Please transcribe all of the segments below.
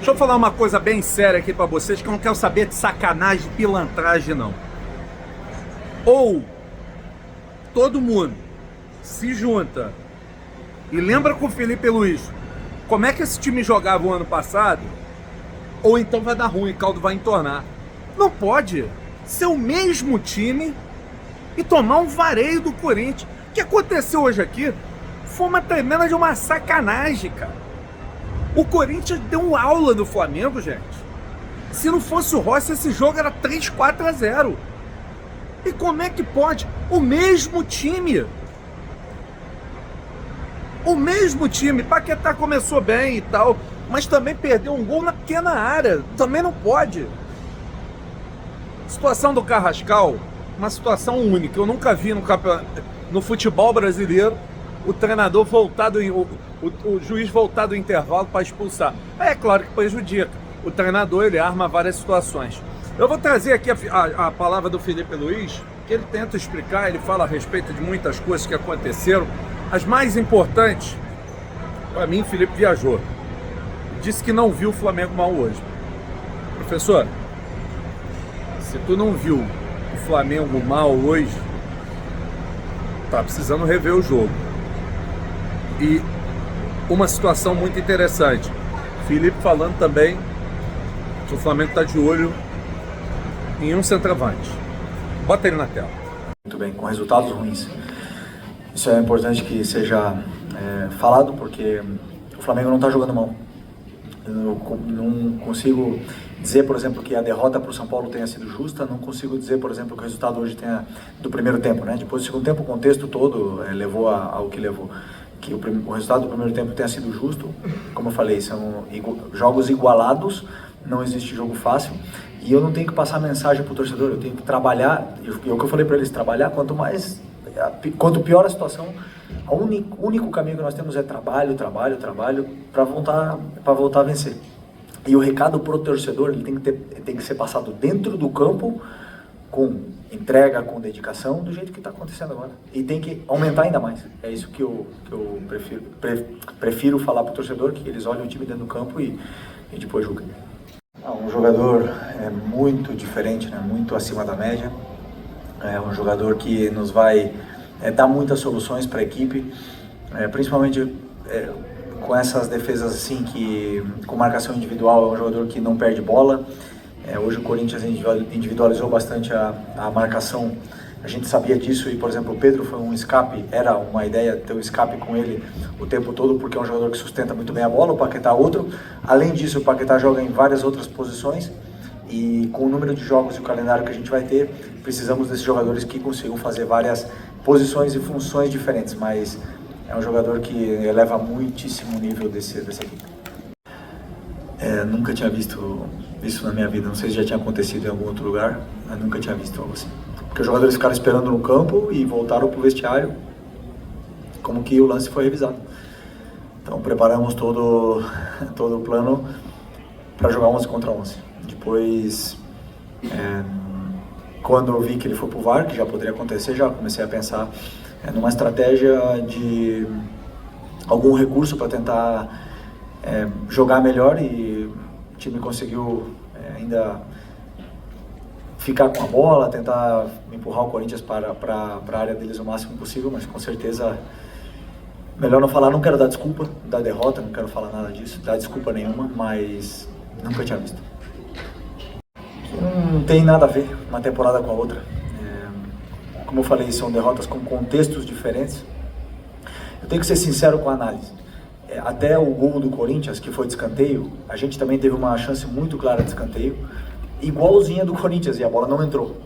Deixa eu falar uma coisa bem séria aqui pra vocês, que eu não quero saber de sacanagem, de pilantragem, não. Ou todo mundo se junta e lembra com o Felipe Luiz como é que esse time jogava o ano passado, ou então vai dar ruim, o caldo vai entornar. Não pode ser o mesmo time e tomar um vareio do Corinthians. O que aconteceu hoje aqui foi uma tremenda de uma sacanagem, cara. O Corinthians deu aula do Flamengo, gente. Se não fosse o Rossi, esse jogo era 3-4-0. E como é que pode? O mesmo time. O mesmo time. Paquetá começou bem e tal, mas também perdeu um gol na pequena área. Também não pode. Situação do Carrascal, uma situação única. Eu nunca vi no futebol brasileiro o treinador voltado, o juiz voltar do intervalo para expulsar. É claro que prejudica. O treinador, ele arma várias situações. Eu vou trazer aqui a palavra do Felipe Luiz, que ele tenta explicar, ele fala a respeito de muitas coisas que aconteceram. As mais importantes, para mim, o Felipe viajou. Disse que não viu o Flamengo mal hoje. Professor, se tu não viu o Flamengo mal hoje, tá precisando rever o jogo. E uma situação muito interessante, Felipe falando também que o Flamengo está de olho em um centroavante. Bota ele na tela. Muito bem, com resultados ruins. Isso é importante que seja falado, porque o Flamengo não está jogando mal. Eu não consigo dizer, por exemplo, que a derrota para o São Paulo tenha sido justa. Não consigo dizer, por exemplo, que o resultado hoje tenha do primeiro tempo, né? Depois do segundo tempo, o contexto todo levou ao que levou. Que o resultado do primeiro tempo tenha sido justo. Como eu falei, são jogos igualados, não existe jogo fácil. E eu não tenho que passar mensagem para o torcedor, eu tenho que trabalhar. E o que eu falei para eles, trabalhar quanto pior a situação, o único caminho que nós temos é trabalho para voltar a vencer. E o recado pro torcedor, ele tem que ser passado dentro do campo, com entrega, com dedicação, do jeito que está acontecendo agora. E tem que aumentar ainda mais. É isso que eu prefiro falar pro torcedor, que eles olhem o time dentro do campo e depois julguem. Um jogador muito diferente, né? Muito acima da média. É um jogador que nos vai dar muitas soluções para a equipe, principalmente com essas defesas assim, com marcação individual. É um jogador que não perde bola. Hoje o Corinthians individualizou bastante a marcação. A gente sabia disso e, por exemplo, o Pedro foi um escape, era uma ideia ter um escape com ele o tempo todo, porque é um jogador que sustenta muito bem a bola. O Paquetá outro. Além disso, o Paquetá joga em várias outras posições. E com o número de jogos e o calendário que a gente vai ter, precisamos desses jogadores que consigam fazer várias posições e funções diferentes. Mas é um jogador que eleva muitíssimo o nível dessa equipe. Nunca tinha visto isso na minha vida, não sei se já tinha acontecido em algum outro lugar, mas nunca tinha visto algo assim. Porque os jogadores ficaram esperando no campo e voltaram para o vestiário, como que o lance foi revisado. Então preparamos todo o plano para jogar 11 contra 11. Depois, quando eu vi que ele foi pro VAR, que já poderia acontecer, já comecei a pensar numa estratégia de algum recurso para tentar jogar melhor, e o time conseguiu ainda ficar com a bola, tentar empurrar o Corinthians para a área deles o máximo possível, mas com certeza melhor não falar. Não quero dar desculpa da derrota, não quero falar nada disso, dar desculpa nenhuma, mas nunca tinha visto. Não tem nada a ver uma temporada com a outra. Como eu falei, são derrotas com contextos diferentes. Eu tenho que ser sincero com a análise. Até o gol do Corinthians, que foi de escanteio, a gente também teve uma chance muito clara de escanteio, igualzinha do Corinthians, e a bola não entrou.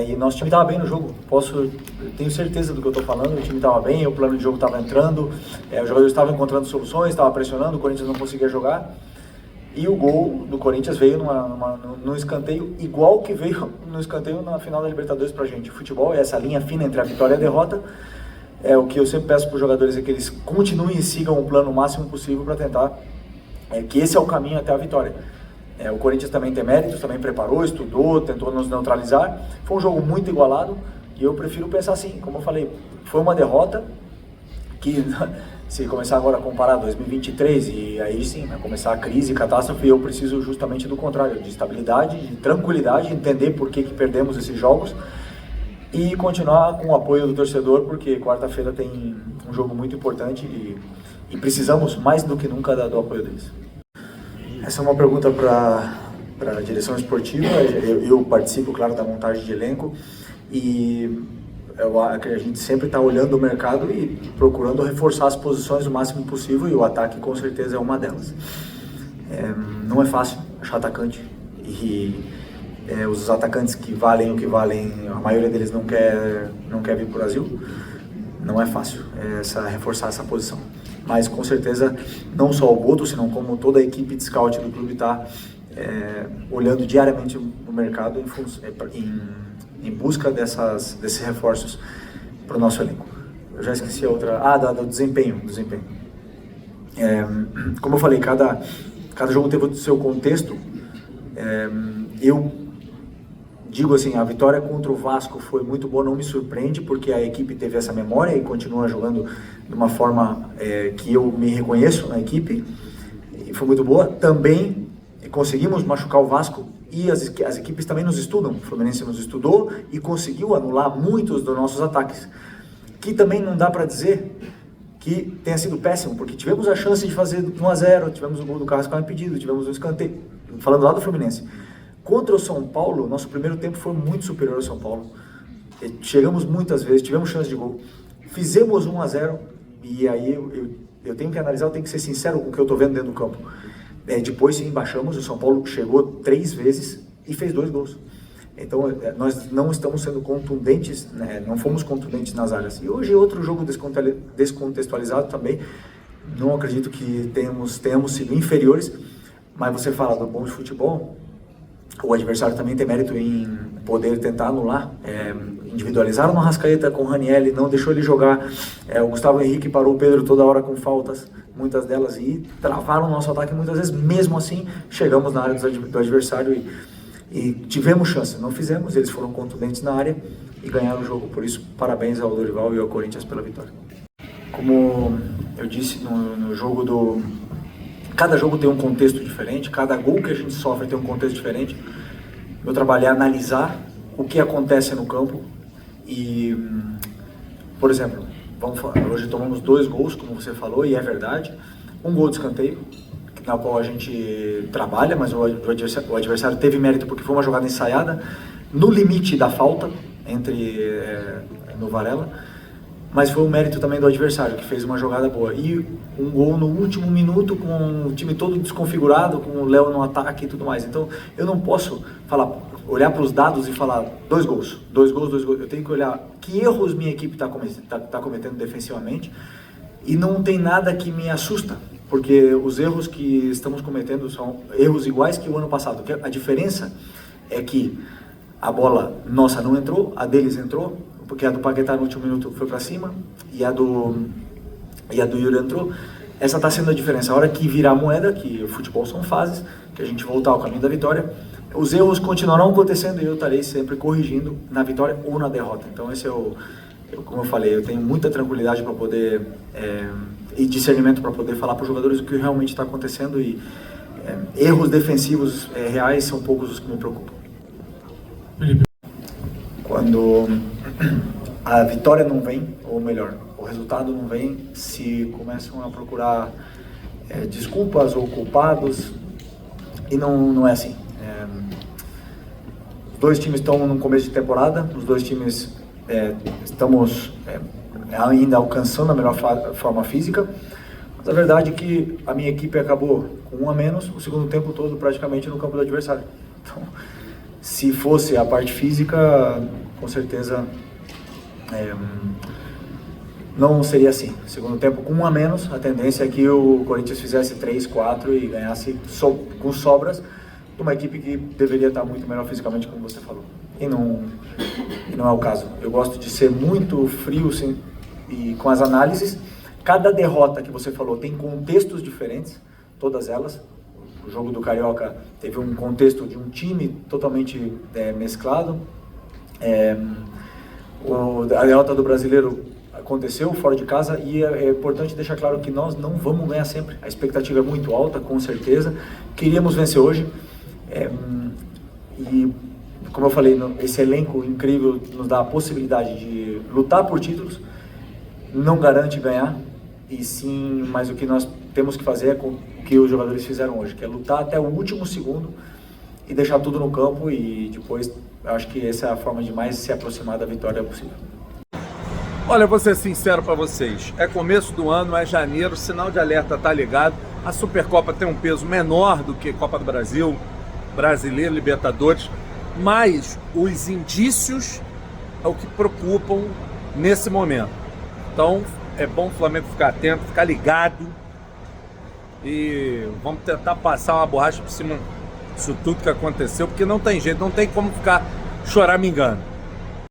E nosso time estava bem no jogo, eu tenho certeza do que eu estou falando. O time estava bem, o plano de jogo estava entrando, os jogadores estavam encontrando soluções, estava pressionando, o Corinthians não conseguia jogar. E o gol do Corinthians veio num escanteio, igual que veio no escanteio na final da Libertadores pra gente. O futebol é essa linha fina entre a vitória e a derrota. O que eu sempre peço para os jogadores é que eles continuem e sigam o plano o máximo possível para tentar, que esse é o caminho até a vitória. O Corinthians também tem méritos, também preparou, estudou, tentou nos neutralizar. Foi um jogo muito igualado e eu prefiro pensar assim, como eu falei, foi uma derrota que Se começar agora a comparar 2023 e aí sim, vai começar a crise, catástrofe, eu preciso justamente do contrário, de estabilidade, de tranquilidade, entender por que perdemos esses jogos e continuar com o apoio do torcedor, porque quarta-feira tem um jogo muito importante e precisamos mais do que nunca do apoio deles. Essa é uma pergunta para a direção esportiva. Eu participo, claro, da montagem de elenco e a gente sempre está olhando o mercado e procurando reforçar as posições o máximo possível, e o ataque com certeza é uma delas. Não é fácil achar atacante e os atacantes que valem o que valem, a maioria deles não quer vir para o Brasil. Não é fácil reforçar essa posição, mas com certeza não só o Boto, senão como toda a equipe de scout do clube está olhando diariamente no mercado em busca desses reforços para o nosso elenco. Eu já esqueci a outra, do desempenho. Como eu falei, cada jogo teve o seu contexto. Eu digo assim, a vitória contra o Vasco foi muito boa, não me surpreende, porque a equipe teve essa memória e continua jogando de uma forma que eu me reconheço na equipe, e foi muito boa. Também conseguimos machucar o Vasco e as equipes também nos estudam. O Fluminense nos estudou e conseguiu anular muitos dos nossos ataques, que também não dá para dizer que tenha sido péssimo, porque tivemos a chance de fazer 1-0, tivemos o gol do Carrascal impedido, tivemos um escanteio, falando lá do Fluminense. Contra o São Paulo, nosso primeiro tempo foi muito superior ao São Paulo. Chegamos muitas vezes, tivemos chance de gol, fizemos 1-0, e aí eu tenho que analisar, eu tenho que ser sincero com o que eu estou vendo dentro do campo. Depois sim, baixamos, o São Paulo chegou 3 vezes e fez 2 gols. Então nós não estamos sendo contundentes, né? Não fomos contundentes nas áreas. E hoje outro jogo descontextualizado também, não acredito que tenhamos sido inferiores, mas você fala do bom de futebol, o adversário também tem mérito em poder tentar anular. Individualizaram no Arrascaeta com o Ranieri, não deixou ele jogar. O Gustavo Henrique parou o Pedro toda hora com faltas, muitas delas, e travaram o nosso ataque muitas vezes. Mesmo assim, chegamos na área do adversário e tivemos chance. Não fizemos, eles foram contundentes na área e ganharam o jogo. Por isso, parabéns ao Dorival e ao Corinthians pela vitória. Como eu disse no jogo cada jogo tem um contexto diferente, cada gol que a gente sofre tem um contexto diferente. Meu trabalho é analisar o que acontece no campo e, por exemplo, hoje tomamos 2 gols, como você falou, e é verdade. Um gol de escanteio, na qual a gente trabalha, mas o adversário teve mérito porque foi uma jogada ensaiada, no limite da falta, no Varela. Mas foi um mérito também do adversário, que fez uma jogada boa. E um gol no último minuto, com o time todo desconfigurado, com o Léo no ataque e tudo mais. Então, eu não posso olhar para os dados e falar 2 gols. Eu tenho que olhar que erros minha equipe está cometendo defensivamente. E não tem nada que me assusta, porque os erros que estamos cometendo são erros iguais que o ano passado. A diferença é que a bola nossa não entrou, a deles entrou, porque a do Paquetá no último minuto foi para cima e a do Yuri entrou. Essa está sendo a diferença. A hora que virar a moeda, que o futebol são fases, que a gente voltar ao caminho da vitória, os erros continuarão acontecendo e eu estarei sempre corrigindo na vitória ou na derrota. Então esse como eu falei, eu tenho muita tranquilidade para poder e discernimento para poder falar para os jogadores o que realmente está acontecendo, e erros defensivos reais são poucos os que me preocupam. Quando a vitória não vem, ou melhor, o resultado não vem, se começam a procurar desculpas ou culpados, e não é assim. Os 2 times estão no começo de temporada, os 2 times estamos ainda alcançando a melhor forma física, mas a verdade é que a minha equipe acabou com 1 a menos, o segundo tempo todo praticamente no campo do adversário. Então, se fosse a parte física, com certeza não seria assim. Segundo tempo com 1 a menos, a tendência é que o Corinthians fizesse 3, 4 e ganhasse com sobras de uma equipe que deveria estar muito melhor fisicamente, como você falou. E não é o caso. Eu gosto de ser muito frio e com as análises. Cada derrota que você falou tem contextos diferentes, todas elas. O jogo do Carioca teve um contexto de um time totalmente mesclado. A derrota do Brasileiro aconteceu fora de casa, e é importante deixar claro que nós não vamos ganhar sempre. A expectativa é muito alta, com certeza. Queríamos vencer hoje, e como eu falei, esse elenco incrível nos dá a possibilidade de lutar por títulos. Não garante ganhar, e sim, mas o que nós temos que fazer é o que os jogadores fizeram hoje, que é lutar até o último segundo e deixar tudo no campo, e depois eu acho que essa é a forma de mais se aproximar da vitória possível. Olha, vou ser sincero para vocês, é começo do ano, é janeiro, sinal de alerta tá ligado, a Supercopa tem um peso menor do que Copa do Brasil, Brasileiro, Libertadores, mas os indícios é o que preocupam nesse momento. Então é bom o Flamengo ficar atento, ficar ligado, e vamos tentar passar uma borracha por cima disso tudo que aconteceu, porque não tem jeito, não tem como ficar choramingando.